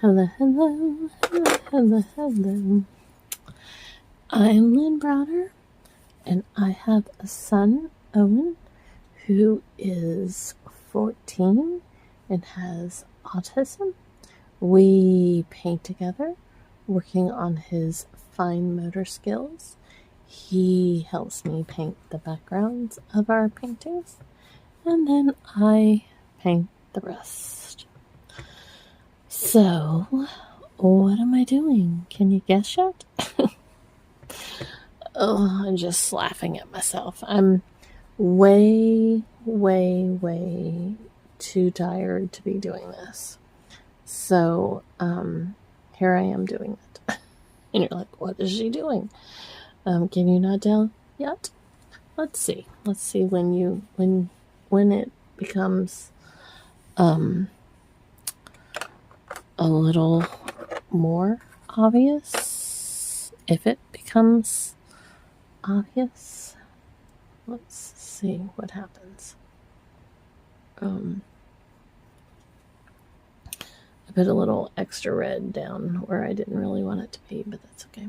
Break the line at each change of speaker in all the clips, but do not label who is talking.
Hello, hello, hello, hello, hello. I'm Lynn Browder, and I have a son, Owen, who is 14 and has autism. We paint together, working on his fine motor skills. He helps me paint the backgrounds of our paintings, and then I paint the rest. So, what am I doing? Can you guess yet? Oh, I'm just laughing at myself. I'm way, way, way too tired to be doing this. So, here I am doing it. And you're like, what is she doing? Can you not tell yet? Let's see. Let's see when it becomes a little more obvious. If it becomes obvious, let's see what happens. I put a little extra red down where I didn't really want it to be, but that's okay.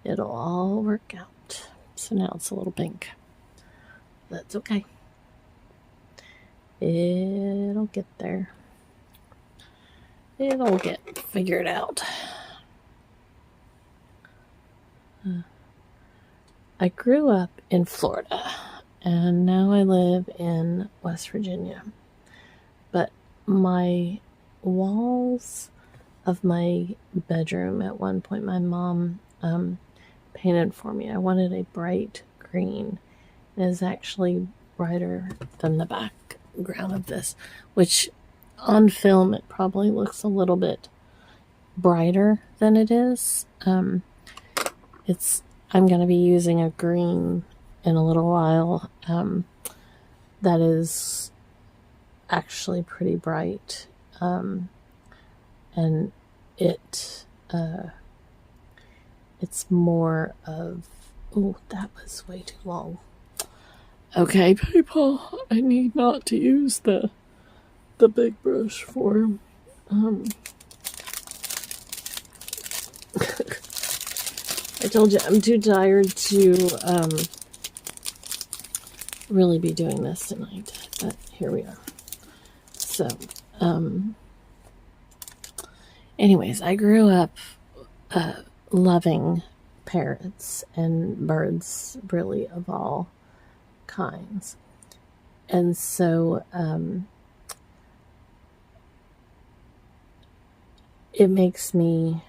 It'll all work out. So now it's a little pink. That's okay. It'll get there. It'll get figured out. I grew up in Florida, and now I live in West Virginia. But my walls of my bedroom, at one point my mom painted for me. I wanted a bright green. It is actually brighter than the background of this, which on film it probably looks a little bit brighter than it is. I'm going to be using a green in a little while that is actually pretty bright, and it's more of, oh, that was way too long. Okay, people, I need not to use the big brush for I told you I'm too tired to really be doing this tonight, but here we are. So, anyways, I grew up loving parrots and birds, really, of all kinds. And so it makes me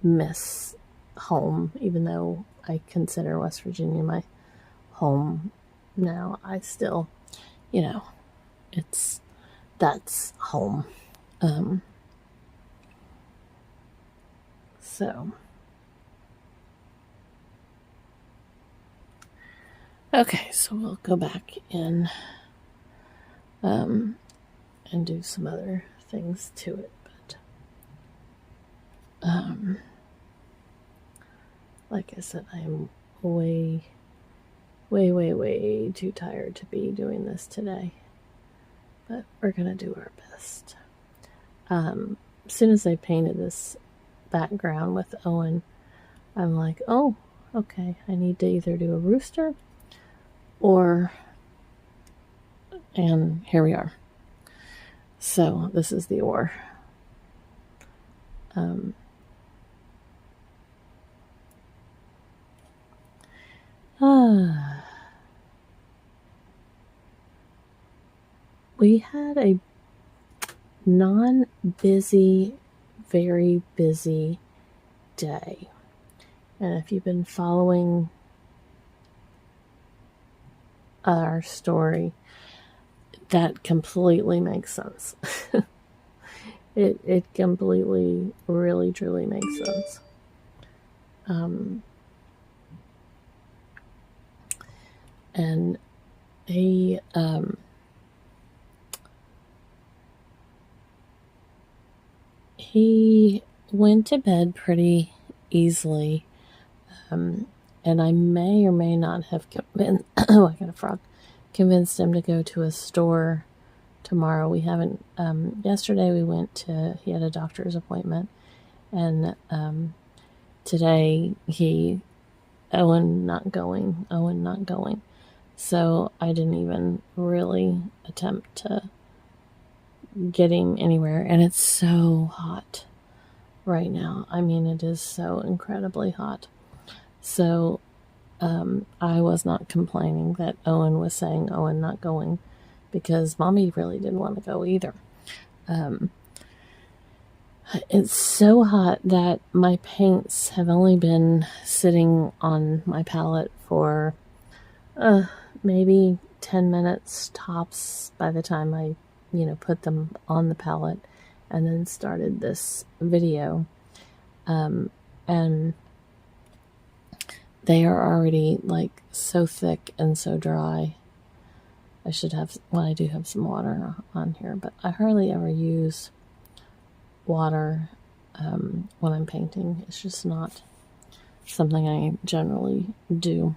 miss home, even though I consider West Virginia my home now. I still, that's home. So, okay, so we'll go back in and do some other things to it, but like I said, I'm way, way, way, way too tired to be doing this today, but we're gonna do our best. As soon as I painted this background with Owen, I'm like, oh, okay, I need to either do a rooster and here we are. So this is the or. We had a non-busy, very busy day. And if you've been following our story, that completely makes sense. It completely, really, truly makes sense. And he went to bed pretty easily, and I may or may not have convinced him to go to a store tomorrow. We haven't, yesterday he had a doctor's appointment, and today Owen not going. So I didn't even really attempt to get him anywhere. And it's so hot right now. I mean, it is so incredibly hot. So I was not complaining that Owen was saying Owen not going, because Mommy really didn't want to go either. It's so hot that my paints have only been sitting on my palette for maybe 10 minutes tops by the time I, put them on the palette and then started this video. And they are already like so thick and so dry. I do have some water on here, but I hardly ever use water when I'm painting. It's just not something I generally do.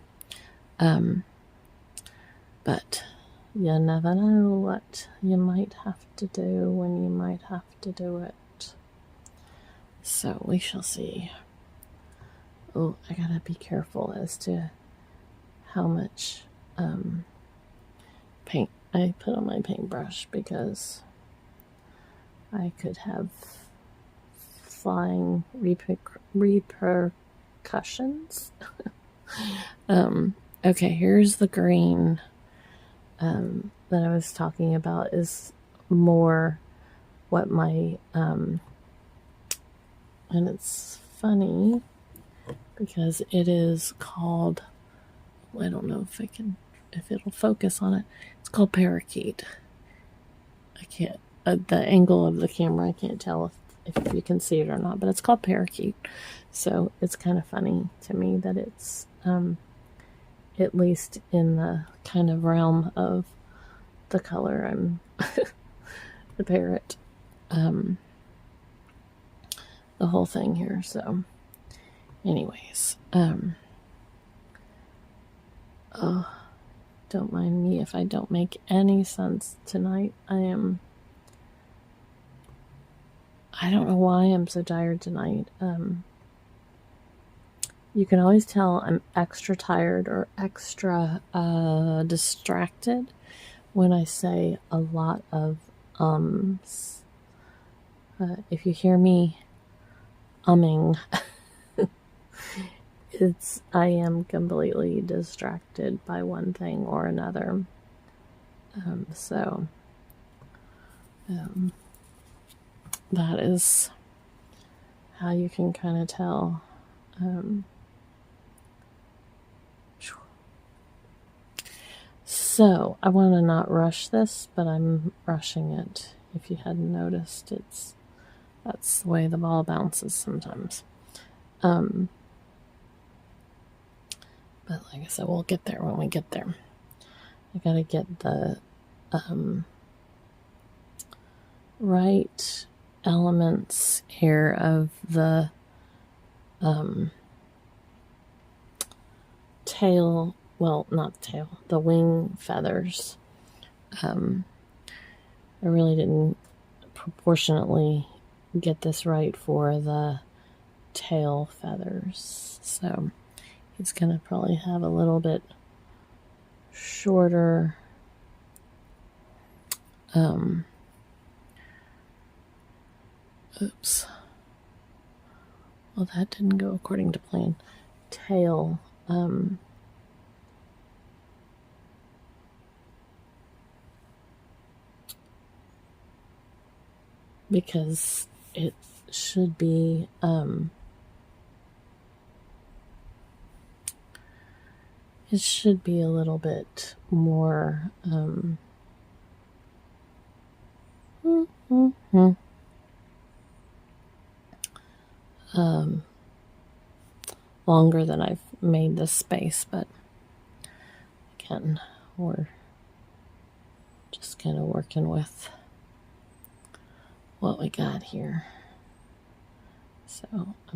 But you never know what you might have to do when you might have to do it. So we shall see. Oh, I gotta be careful as to how much paint I put on my paintbrush, because I could have flying repercussions. Okay, here's the green that I was talking about, is more what my and it's funny because it is called, I don't know if it'll focus on it. It's called parakeet. I can't, the angle of the camera, I can't tell if you can see it or not, but it's called parakeet. So it's kind of funny to me that it's at least in the kind of realm of the color I'm the parrot, the whole thing here. So anyways, oh, don't mind me if I don't make any sense tonight. I don't know why I'm so tired tonight. You can always tell I'm extra tired or extra distracted when I say a lot of ums. If you hear me umming, I am completely distracted by one thing or another. That is how you can kind of tell. So I want to not rush this, but I'm rushing it. If you hadn't noticed, that's the way the ball bounces sometimes. But like I said, we'll get there when we get there. I gotta get the right elements here of the tail, well, not the tail, the wing feathers. I really didn't proportionately get this right for the tail feathers, so he's gonna probably have a little bit shorter oops, well, that didn't go according to plan. Tail, because it should be a little bit more longer than I've made this space, but again, we're just kind of working with what we got here. So it's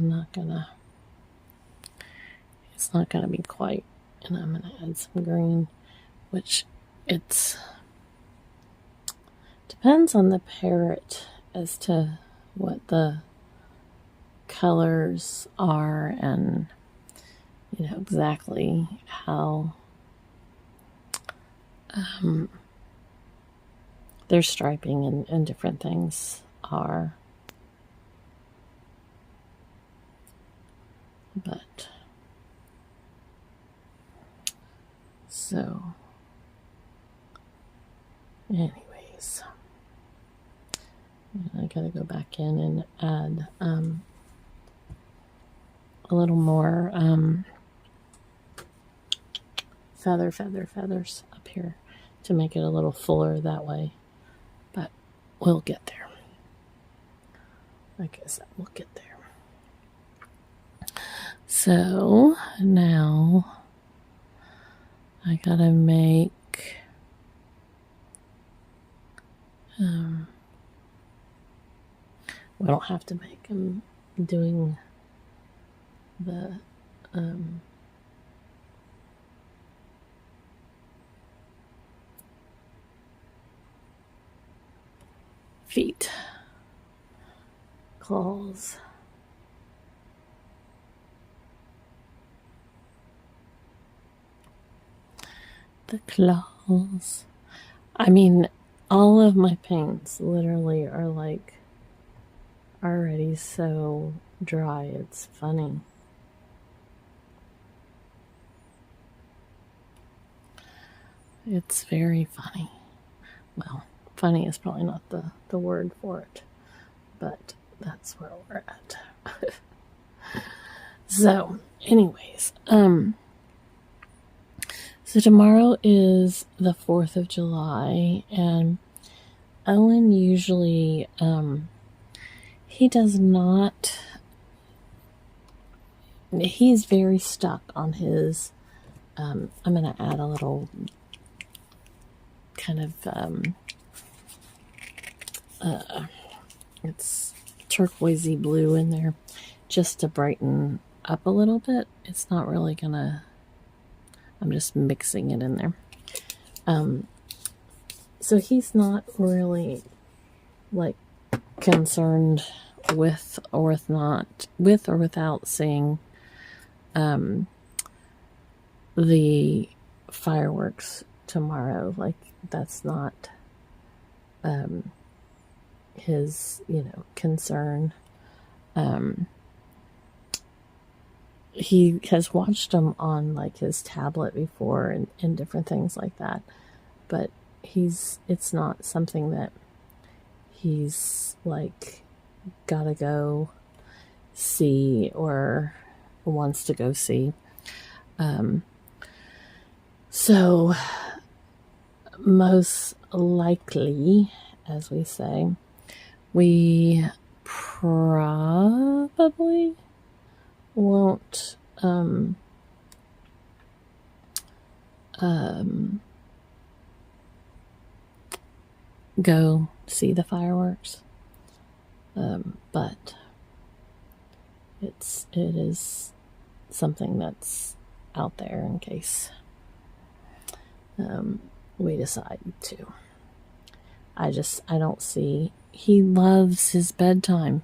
not gonna be quite, and I'm gonna add some green, which depends on the parrot as to what the colors are and exactly how their striping and different things are. But so anyways, I gotta go back in and add a little more feathers up here to make it a little fuller that way, but we'll get there. Like I said, we'll get there. So now I gotta make we don't have to make them doing the feet, claws. The claws. I mean, all of my paints literally are like already so dry, it's funny. It's very funny. Well, funny is probably not the word for it, but that's where we're at. So, anyways, so tomorrow is the 4th of July, and Owen usually, he does not, he's very stuck on his, I'm going to add a little kind of, it's turquoisey blue in there just to brighten up a little bit. It's not really gonna, I'm just mixing it in there. So he's not really like concerned with or without seeing the fireworks tomorrow. Like that's not his concern. He has watched them on like his tablet before and different things like that, but it's not something that he's like gotta go see or wants to go see. So most likely, as we say, we probably won't go see the fireworks, but it is something that's out there in case we decide to. I don't see, he loves his bedtime.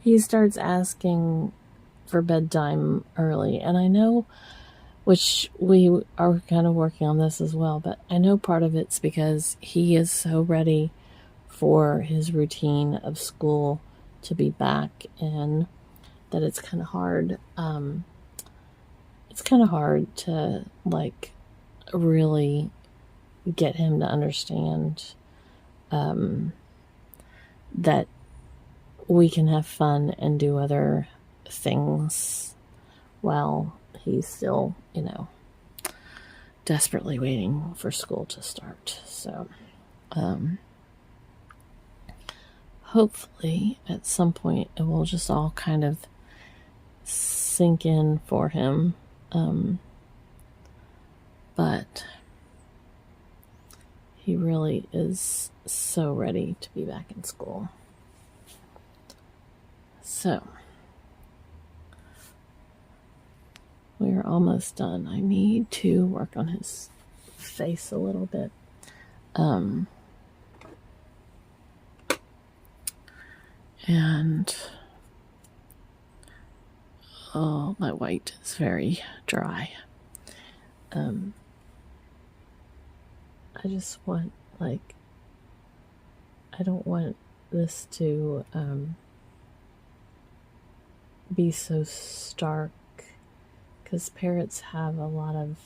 He starts asking for bedtime early, and I know, which we are kind of working on this as well, but I know part of it's because he is so ready for his routine of school to be back in that it's kind of hard. It's kind of hard to like really get him to understand that we can have fun and do other things while he's still, desperately waiting for school to start. So, hopefully at some point it will just all kind of sink in for him. But he really is so ready to be back in school. So, we're almost done. I need to work on his face a little bit. And oh, my white is very dry. I just want, like, I don't want this to be so stark, because parrots have a lot of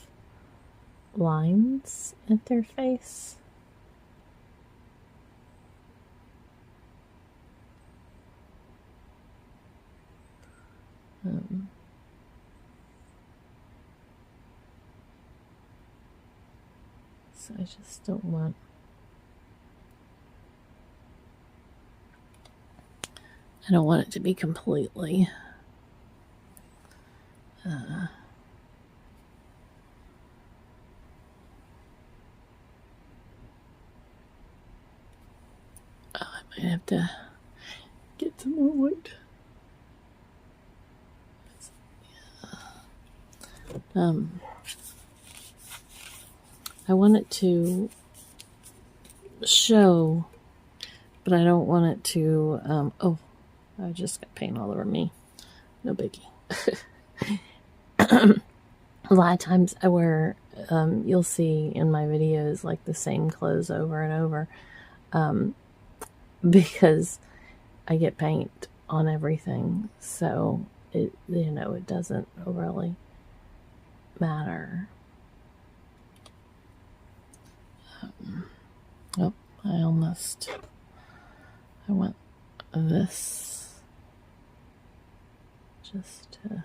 lines at their face. So I just don't want it to be completely I might have to get some more wood. I want it to show, but I don't want it to, oh, I just got paint all over me. No biggie. A lot of times I wear, you'll see in my videos, like the same clothes over and over, because I get paint on everything. So it, you know, it doesn't really matter. Oh, I want this just to,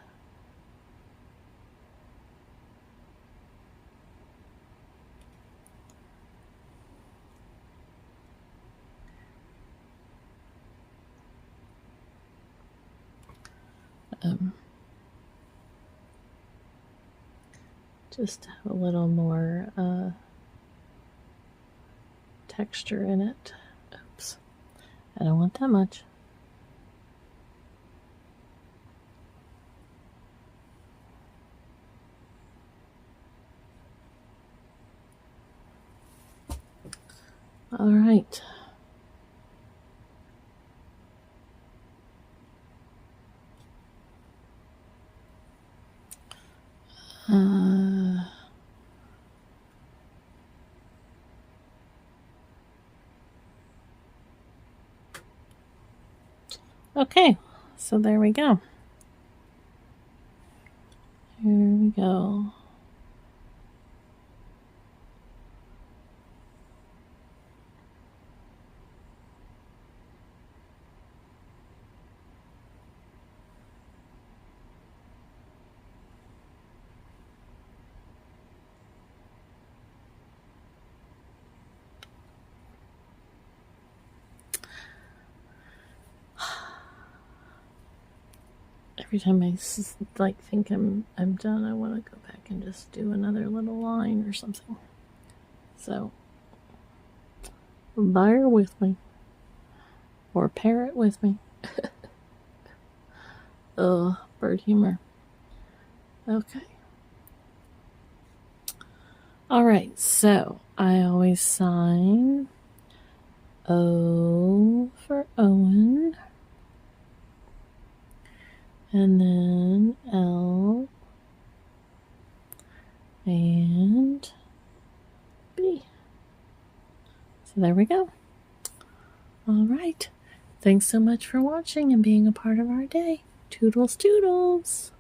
just have a little more texture in it. Oops, I don't want that much. All right. Okay, so there we go. Here we go. Every time I like think I'm done, I want to go back and just do another little line or something. So bear with me, or parrot with me. Ugh, bird humor. Okay. All right, so I always sign O for Owen, and then L and B. So there we go. All right. Thanks so much for watching and being a part of our day. Toodles, toodles.